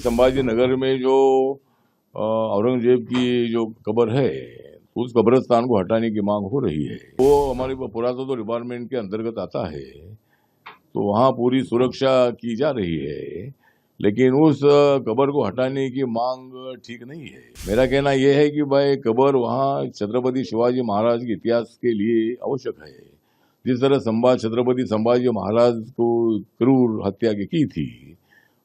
संभाजी नगर में जो औरंगजेब की जो कब्र है उस कब्रिस्तान को हटाने की मांग हो रही है। वो हमारे पुरातत्व डिपार्टमेंट के अंतर्गत आता है, तो वहाँ पूरी सुरक्षा की जा रही है, लेकिन उस कब्र को हटाने की मांग ठीक नहीं है। मेरा कहना यह है कि भाई कब्र वहाँ छत्रपति शिवाजी महाराज के इतिहास के लिए आवश्यक है। जिस तरह छत्रपति संभाजी महाराज को क्रूर हत्या की थी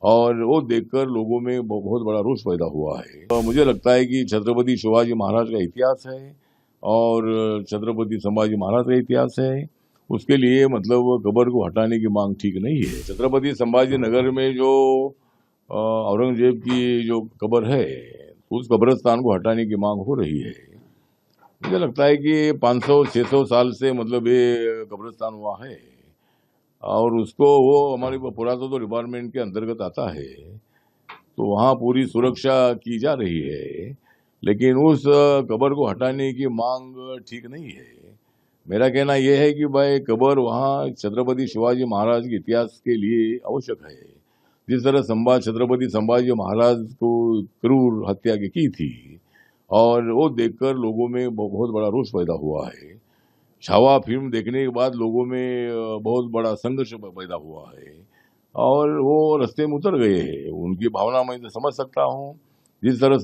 और वो देखकर लोगों में बहुत बड़ा रोष पैदा हुआ है। तो मुझे लगता है कि छत्रपति शिवाजी महाराज का इतिहास है और छत्रपति संभाजी महाराज का इतिहास है, उसके लिए मतलब कब्र को हटाने की मांग ठीक नहीं है। छत्रपति संभाजी नगर में जो औरंगजेब की जो कब्र है उस कब्रिस्तान को हटाने की मांग हो रही है। मुझे लगता है कि 500-600 साल से मतलब ये कब्रिस्तान हुआ है और उसको वो हमारे पुरातत्व डिपार्टमेंट के अंतर्गत आता है, तो वहाँ पूरी सुरक्षा की जा रही है, लेकिन उस कब्र को हटाने की मांग ठीक नहीं है। मेरा कहना यह है कि भाई कब्र वहाँ छत्रपति शिवाजी महाराज के इतिहास के लिए आवश्यक है। जिस तरह छत्रपति संभाजी महाराज को क्रूर हत्या की थी और वो देखकर लोगों में बहुत बड़ा रोष पैदा हुआ है। छावा फिल्म देखने के बाद लोगों में बहुत बड़ा संघर्ष पैदा हुआ है और वो रास्ते में उतर गए हैं। उनकी भावना मैं तो समझ सकता हूँ। जिस तरह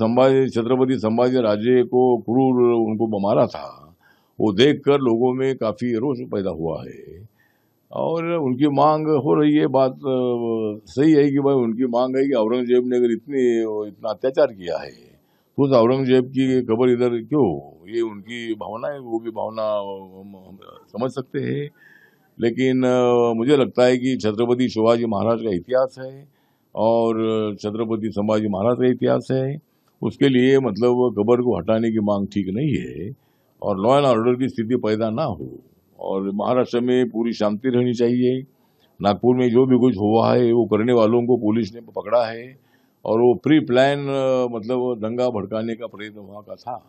छत्रपति संभाजी राजे को क्रूर उनको मारा था, वो देखकर लोगों में काफी रोष पैदा हुआ है और उनकी मांग हो रही है। बात सही है कि भाई उनकी मांग है कि औरंगजेब ने अगर इतना अत्याचार किया है तो उस औरंगजेब की कब्र इधर क्यों, ये उनकी भावना है, वो भी भावना हम समझ सकते हैं। लेकिन मुझे लगता है कि छत्रपति शिवाजी महाराज का इतिहास है और छत्रपति संभाजी महाराज का इतिहास है, उसके लिए मतलब कब्र को हटाने की मांग ठीक नहीं है और लॉ एंड ऑर्डर की स्थिति पैदा ना हो और महाराष्ट्र में पूरी शांति रहनी चाहिए। नागपुर में जो भी कुछ हुआ है वो करने वालों को पुलिस ने पकड़ा है और वो प्री प्लान मतलब दंगा भड़काने का प्रयत्न वहाँ का था।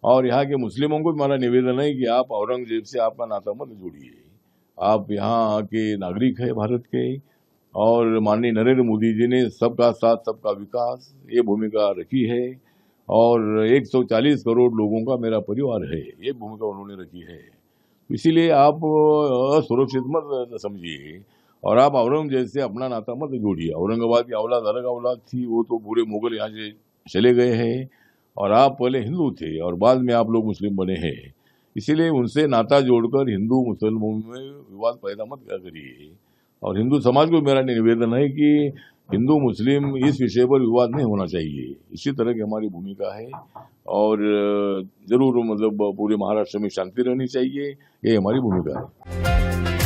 और यहाँ के मुस्लिमों को भी हमारा निवेदन है कि आप औरंगजेब से आपका नाता मत जोड़िए। आप यहाँ के नागरिक है भारत के और माननीय नरेंद्र मोदी जी ने सबका साथ सबका विकास ये भूमिका रखी है और 140 करोड़ लोगों का मेरा परिवार है, ये भूमिका उन्होंने रखी है। इसीलिए आप असुरक्षित मत समझिए और आप औरंगजेब से अपना नाता मत जोड़िए। औरंगाबाद की औलाद अलग औलाद थी, वो तो पूरे मुगल यहाँ से चले गए हैं और आप पहले हिंदू थे और बाद में आप लोग मुस्लिम बने हैं। इसीलिए उनसे नाता जोड़कर हिंदू मुसलमानों में विवाद पैदा मत करिए। और हिंदू समाज को मेरा निवेदन है कि हिंदू मुस्लिम इस विषय पर विवाद नहीं होना चाहिए। इसी तरह की हमारी भूमिका है और जरूर मतलब पूरे महाराष्ट्र में शांति रहनी चाहिए, ये हमारी भूमिका है।